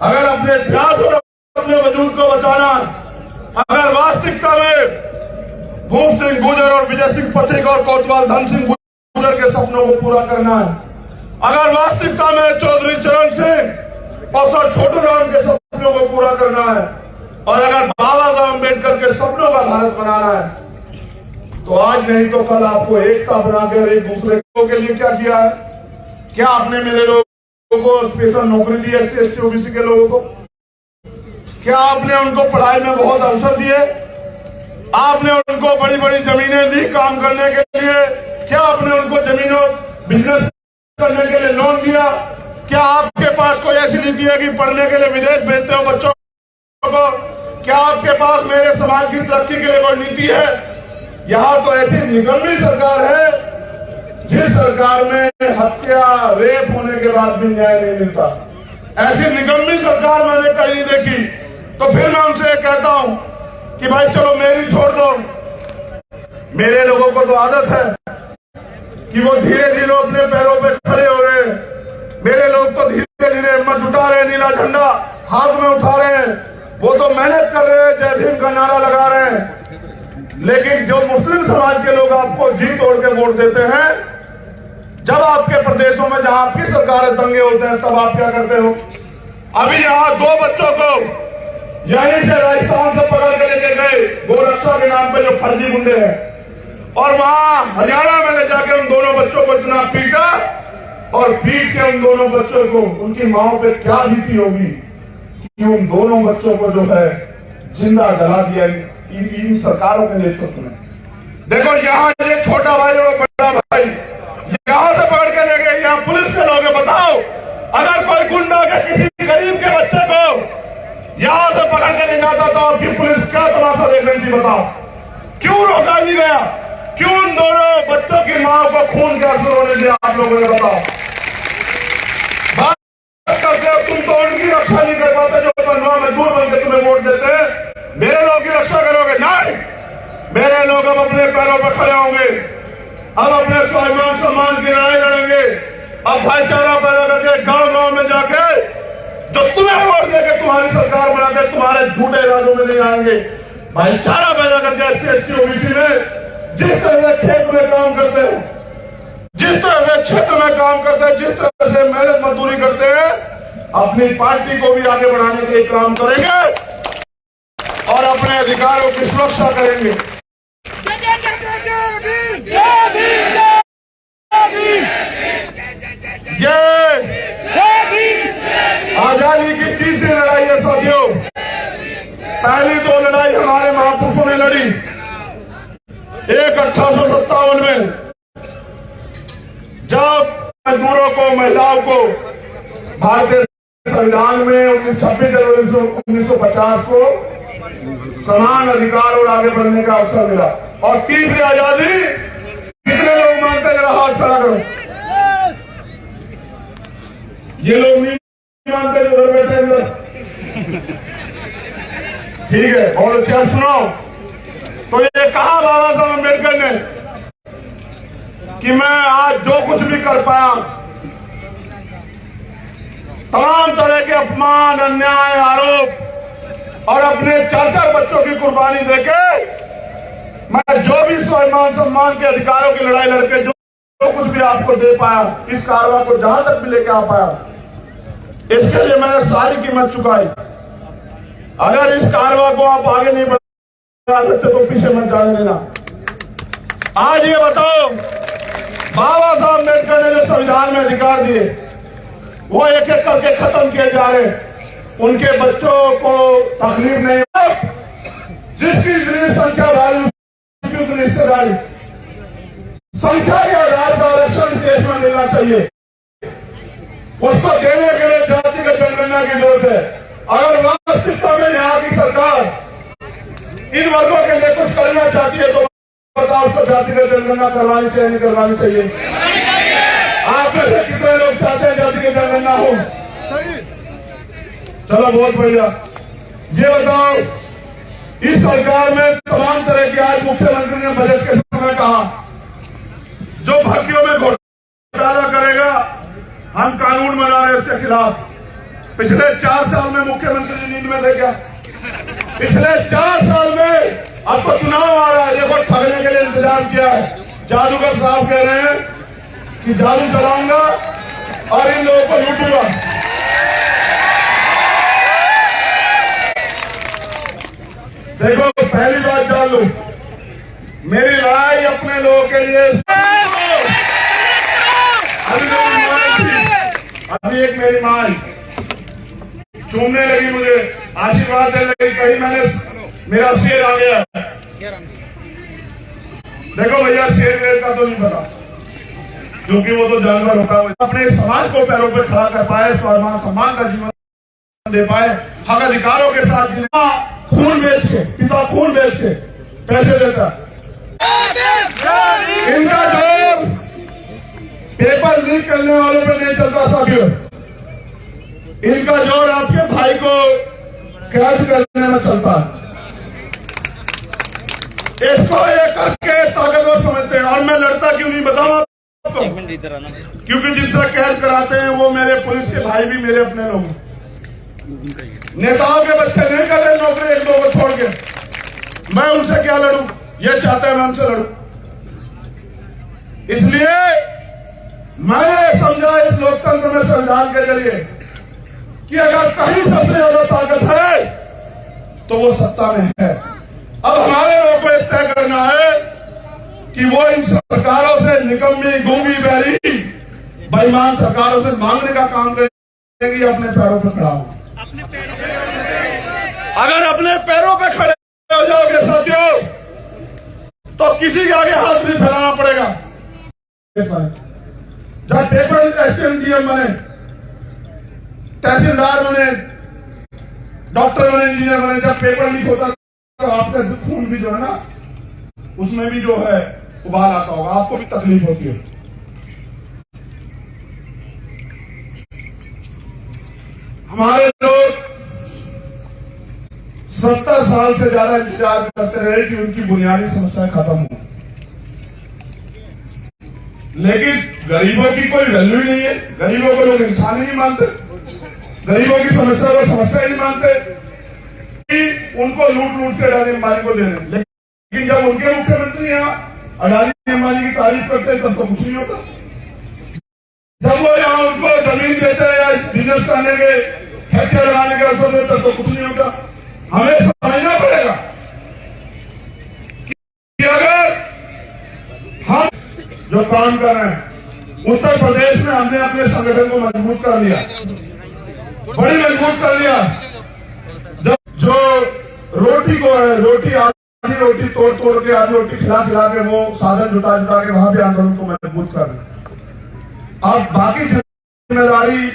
अगर अपने इतिहास और अपने वजूद को बचाना, अगर वास्तविकता में भूप सिंह गुर्जर और विजय सिंह पथिक और कोतवाल धन सिंह गुर्जर के सपनों को पूरा करना है, अगर वास्तविकता में चौधरी चरण सिंह और सर छोटू राम के सपनों को पूरा करना है, और अगर बाबा साहब अम्बेडकर के सपनों का भारत बनाना है, तो आज नहीं तो कल आपको एकता बनाकर एक दूसरे के लिए क्या किया है? क्या आपने मेरे लोगों को स्पेशल नौकरी दी, SC ST OBC के लोगों को? क्या आपने उनको पढ़ाई में बहुत अवसर दिए? आपने उनको बड़ी बड़ी जमीनें दी काम करने के लिए? क्या आपने उनको जमीनों बिजनेस करने के लिए लोन दिया? क्या आपके पास कोई ऐसी नीति है कि पढ़ने के लिए विदेश भेजते हो बच्चों को? क्या आपके पास मेरे समाज की तरक्की के लिए कोई नीति है? यहाँ तो ऐसी निकम्मी सरकार है जिस सरकार में हत्या रेप होने के बाद भी न्याय नहीं मिलता। ऐसी निकम्मी सरकार मैंने कहीं नहीं देखी। तो फिर मैं उनसे कहता हूं कि भाई चलो मेरी छोड़ दो, मेरे लोगों को तो आदत है कि वो धीरे धीरे अपने पैरों पे खड़े हो रहे हैं। मेरे लोग तो धीरे धीरे हिम्मत उठा रहे हैं, नीला झंडा हाथ में उठा रहे हैं, वो तो मेहनत कर रहे हैं, जय भीम का नारा लगा रहे हैं। लेकिन जो मुस्लिम समाज के लोग आपको जी तोड़ के वोट देते हैं, जब आपके प्रदेशों में जहां आपकी सरकारें दंगे होते हैं, तब आप क्या करते हो? अभी यहां 2 बच्चों को यहीं से राजस्थान से पकड़ के लेके गए गोरक्षा के नाम पे, जो फर्जी गुंडे हैं, और वहां हरियाणा में ले जाके उन दोनों बच्चों को इतना पीटा, और पीट के उन दोनों बच्चों को, उनकी माओ पे क्या बीती होगी कि उन दोनों बच्चों को जो है जिंदा जला दिया इन सरकारों के नेतृत्व में। देखो यहाँ ये छोटा भाई और बड़ा भाई यहां से पकड़ के ले गए, यहाँ पुलिस के लोग। बताओ, अगर कोई गुंडा के किसी गरीब के बच्चे को यहां से पकड़ के ले जाता तो आपकी पुलिस क्या तमाशा देख रही थी? बताओ, क्यों रोका नहीं गया? क्यों उन दोनों बच्चों की मां को खून के आंसू रोने दिया आप लोगों ने? बताओ, बात करते हो तुम तो उनकी रक्षा नहीं कर पाते जो बनवा मजदूर बनकर तुम्हें वोट देते हैं। मेरे लोग की रक्षा करोगे? नहीं, मेरे लोग अब अपने पैरों पर खड़े होंगे, अब अपने स्वाभिमान सम्मान की लड़ाई लड़ेंगे, अब भाईचारा पैदा करके गांव गांव में जाके जो तुम्हें वोट देके तुम्हारी सरकार बनाते तुम्हारे झूठे इरादों में नहीं आएंगे। भाईचारा पैदा करके SC ST OBC में जिस तरह से खेत में काम करते हैं, जिस तरह से क्षेत्र में काम करते हैं, जिस तरह से मेहनत मजदूरी करते हैं, अपनी पार्टी को भी आगे बढ़ाने के लिए काम करेंगे और अपने अधिकारों की सुरक्षा करेंगे। ये आजादी की तीसरी लड़ाई है साथियों। पहली 2 लड़ाई हमारे महापुरुषों ने लड़ी। एक 1857 में जब मजदूरों को, महिलाओं को भारतीय संविधान में 26 जनवरी 1950 को समान अधिकार और आगे बढ़ने का अवसर मिला। और तीसरी आजादी कितने लोग मानते हैं? जरा हाथ खड़ा करो। ये लोग नहीं मानते जो घर बैठे अंदर। ठीक है, और अच्छा सुनो। तो ये कहा बाबा साहब अम्बेडकर ने कि मैं आज जो कुछ भी कर पाया, तमाम तरह के अपमान, अन्याय, आरोप और अपने 4 बच्चों की कुर्बानी देके मैं जो भी स्वाभिमान सम्मान के अधिकारों की लड़ाई लड़के जो कुछ भी आपको दे पाया, इस कारवा को जहां तक भी लेके आ पाया, इसके लिए मैंने सारी कीमत चुकाई। अगर इस कारवा को आप आगे नहीं बढ़ा सकते तो पीछे मत जाने देना। आज ये बताओ, बाबा साहब अम्बेडकर ने जो संविधान में अधिकार दिए वो एक एक करके खत्म किए जा रहे हैं। उनके बच्चों को तकलीफ नहीं हो, जिसकी जितनी संख्या भारी उसकी उतनी हिस्सेदारी, संख्या के आधार पर आरक्षण देश में मिलना चाहिए। उसको देने के लिए जातिगत जनगणना की जरूरत है। अगर वास्तविकता में यहाँ की सरकार इन वर्गों के लिए कुछ करना चाहती है तो बताओ, उसको जातिगत जनगणना करवानी चाहिए नहीं करवानी चाहिए? आप में से कितने लोग चाहते हैं जातिगत जनगणना हो? चलो बहुत बढ़िया। ये बताओ, इस सरकार में तमाम तरह की, आज मुख्यमंत्री ने बजट के समय कहा जो भर्तियों में घोटाला करेगा हम कानून बना रहे हैं उसके खिलाफ। पिछले 4 साल में मुख्यमंत्री जी नींद में थे क्या? पिछले 4 साल में अब तो चुनाव आ रहा है, देखो ठगने के लिए इंतजाम किया है। जादूगर साहब कह रहे हैं कि जादू चलाऊंगा और इन लोगों को लूटूंगा। देखो पहली बात जान लो, मेरी राय अपने लोगों के लिए अभी एक मेरी माँ चूमने लगी, मुझे आशीर्वाद देने लगी, कहीं मैंने मेरा शेर आ गया। देखो भैया शेर वेर का तो नहीं पता, क्योंकि वो तो जानवर होता है। अपने समाज को पैरों पर खड़ा कर पाए, स्वाभिमान सम्मान का जीवन दे पाए, हक अधिकारों के साथ खून बेच के, पिता खून बेच के पैसे देता। इनका जोर पेपर लीक करने वालों पे नहीं चलता साथियों, इनका जोर आपके भाई को कैद करने में चलता है। इसको ये करके ताकतवर समझते हैं। और मैं लड़ता क्यों नहीं बताऊं आपको, क्योंकि जिनसे कैद कराते हैं वो मेरे पुलिस के भाई भी मेरे अपने लोग। नेताओं के बच्चे नहीं कर रहे नौकरी एक दो को छोड़ के, मैं उनसे क्या लड़ूं? ये चाहते हैं मैं उनसे लड़ूं। इसलिए मैंने समझा इस लोकतंत्र में संविधान के जरिए कि अगर कहीं सबसे ज्यादा ताकत है तो वो सत्ता में है। अब हमारे लोगों को तय करना है कि वो इन सरकारों से, निकम्मी गूंगी बहरी बेईमान सरकारों से मांगने का काम करेंगे, अपने पैरों पर खड़ा हो। अगर अपने पैरों पे खड़े हो जाओगे साथियों तो किसी के आगे हाथ नहीं फैलाना पड़ेगा। जब पेपर एसडीएम बने, तहसीलदार बने, डॉक्टर बने, इंजीनियर बने, जब पेपर लीक होता तो आपका खून भी जो है ना, उसमें भी जो है उबाल आता होगा, आपको भी तकलीफ होती है। हमारे लोग 70 साल से ज्यादा इंतजार करते रहे कि उनकी बुनियादी समस्याएं खत्म हो, लेकिन गरीबों की कोई वैल्यू ही नहीं है। गरीबों को लोग इंसान ही नहीं मानते, गरीबों की समस्या को समस्या ही नहीं मानते कि उनको लूट लूट के अडानी अंबानी को दे रहे। लेकिन जब उनके मुख्यमंत्री यहाँ अडानी अंबानी की तारीफ करते हैं तब तो कुछ नहीं होता। जब वो यहाँ उनको जमीन देते हैं या बिजनेस करने के फैक्ट्री लगाने के अवसर देते तब तो कुछ नहीं होता। हमें समझना पड़ेगा कि अगर हम जो काम कर रहे हैं, उत्तर प्रदेश में हमने अपने संगठन को मजबूत कर लिया, बड़ी मजबूत कर लिया। जब जो रोटी को है, रोटी आधी रोटी तोड़ तोड़ के, आधी रोटी खिला खिला के, वो साधन जुटा जुटा के वहां भी आंदोलन को मजबूत कर रहे। अब बाकी जिम्मेदारी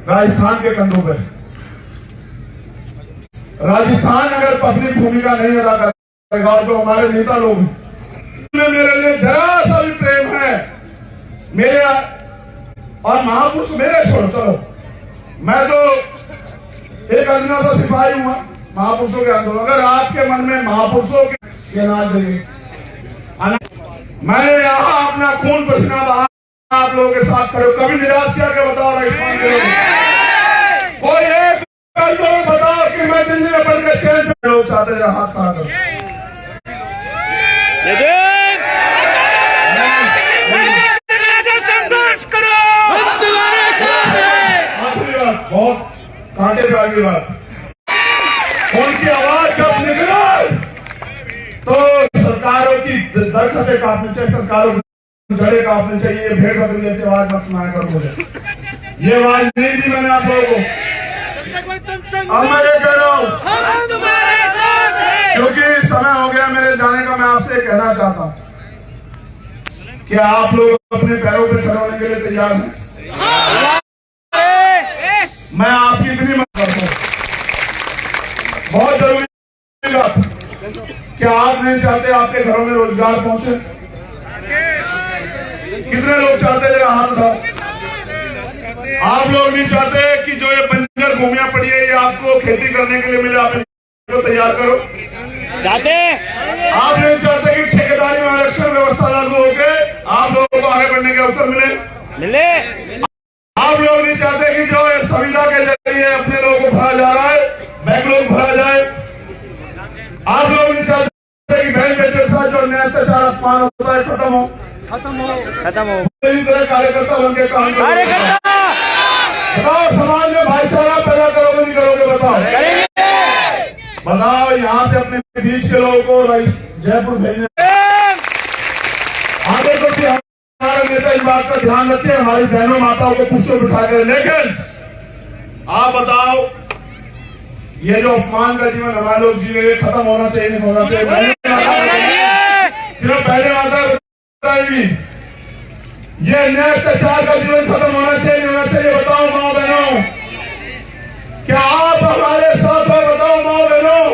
राजस्थान के कंधों पर है। राजस्थान अगर अपनी भूमिका नहीं अदा करेगा, और जो हमारे नेता लोग हैं, मेरे लिए जरा सा भी प्रेम है मेरे और महापुरुष मेरे छोड़, चलो मैं तो एक अंजना सा सिपाही हूं महापुरुषों के आंदोलन। अगर आपके मन में महापुरुषों के नाम देंगे, मैं यहाँ अपना खून पसीना बहा आप लोगों के साथ खड़े। कभी निराश किया के बताओ राजस्थान के लोग, कोई एक बताओ कि मैं दिल्ली में पढ़ के चैन से लोग चाहते हैं हाथ खड़ा करो। संघर्ष करो। आखिरी बात, बहुत कांटे पे आगे बात, उनकी आवाज जब निकले तो सरकारों की दरख्तें काटनी चाहिए, सरकारों की जड़ें काटनी चाहिए। भेड़ बकरी जैसी आवाज मत सुनाया करो मुझे, ये आवाज नहीं दी मैंने आप लोगों को। अब मैं ये कह रहा हूं क्योंकि समय हो गया मेरे जाने का, मैं आपसे कहना चाहता हूं कि आप लोग अपने पैरों पर खड़े होने के लिए तैयार हैं। मैं आपकी इतनी मदद करता हूं, बहुत जरूरी बात, क्या आप नहीं चाहते आपके घरों में रोजगार पहुंचे? कितने लोग चाहते हैं? हाथ उठाओ। आप लोग नहीं चाहते कि जो ये बंजर भूमियां पड़ी है ये आपको खेती करने के लिए मिले, आप इनको तैयार करो। चाहते आप नहीं चाहते कि ठेकेदारी में आरक्षण व्यवस्था लागू होकर आप लोगों को आगे बढ़ने के अवसर मिले। आप लोग नहीं चाहते कि जो संविदा के जरिए अपने लोगों को भरा जा रहा है, बैंक लोग भरा जाए। आप लोग नहीं चाहते कि बैंक के साथ जो अन्याय अत्याचार अपमान होता है खत्म हो। इस तरह कार्यकर्ता बन के काम बताओ, समाज में भाईचारा पैदा करोगे नहीं करोगे? बताओ यहाँ से अपने बीच के लोगों को जयपुर भेजने आगे को भी हमारा नेता इस बात का ध्यान रखे, हमारी बहनों माताओं को पुष्प बिठा कर। लेकिन आप बताओ, ये जो अपमान का जीवन हमारे लोग जी रहे खत्म होना चाहिए, नहीं होना चाहिए? सिर्फ पहले माता बताएगी ये अन्याय अत्याचार का जीवन खत्म होना चाहिए, नहीं होना चाहिए? बताओ माँ बहनों, क्या आप हमारे साथ हो? बताओ माँ बहनों,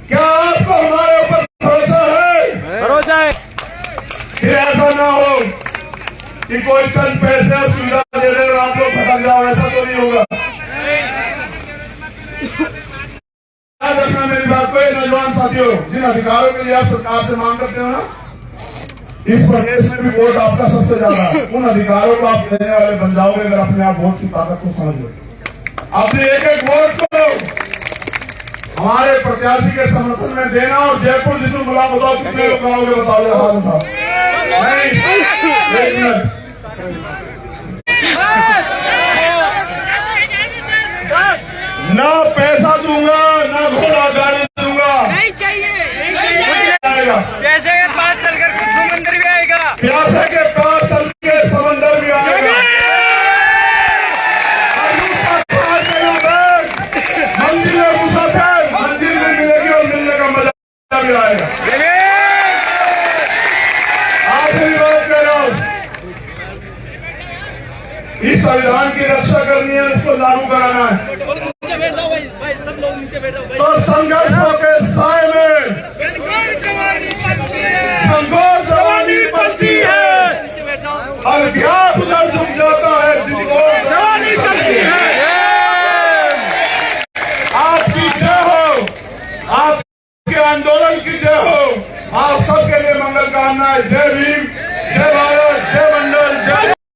क्या आपको हमारे ऊपर भरोसा है? भरोसा है। फिर ऐसा ना हो कि कोई चंद पैसे और सुविधा दे दे और आप लोग भटक जाओ, ऐसा तो नहीं होगा। याद रखना मेरी बात को, नौजवान साथियों, जिन अधिकारों के लिए आप सरकार से मांग करते हो ना, इस प्रदेश में भी वोट आपका सबसे ज्यादा है। उन अधिकारों को आप देने वाले बन जाओगे अगर अपने आप वोट की ताकत को समझ लो। अपने एक एक वोट को हमारे प्रत्याशी के समर्थन में देना। और जयपुर जितने बुला बताओ कितने लोग बुलाओगे? बताओ जरा साहब। नहीं, एक मिनट, ना पैसा दूंगा ना घोड़ा गाड़ी दूंगा, नहीं चाहिए। आएगा पैसे के पास चलकर कुछ समंदर भी आएगा, प्यासे के पास चल के समंदर भी आएगा, मंजिल में मुसाफिर मंजिल में मिलेगी और मिलने का मजा भी आएगा। आखिरी बात कह रहा हूं, इस संविधान की रक्षा करनी है, इसको लागू कराना है। तो संघर्षों के साए में घनघोर जवानी पड़ती है, अभ्यास उधर झुक जाता है जिसको जवानी चलती है। आपकी जय हो, आपके आंदोलन की जय हो, आप सबके लिए मंगल कामनाएं। जय भीम, जय भारत।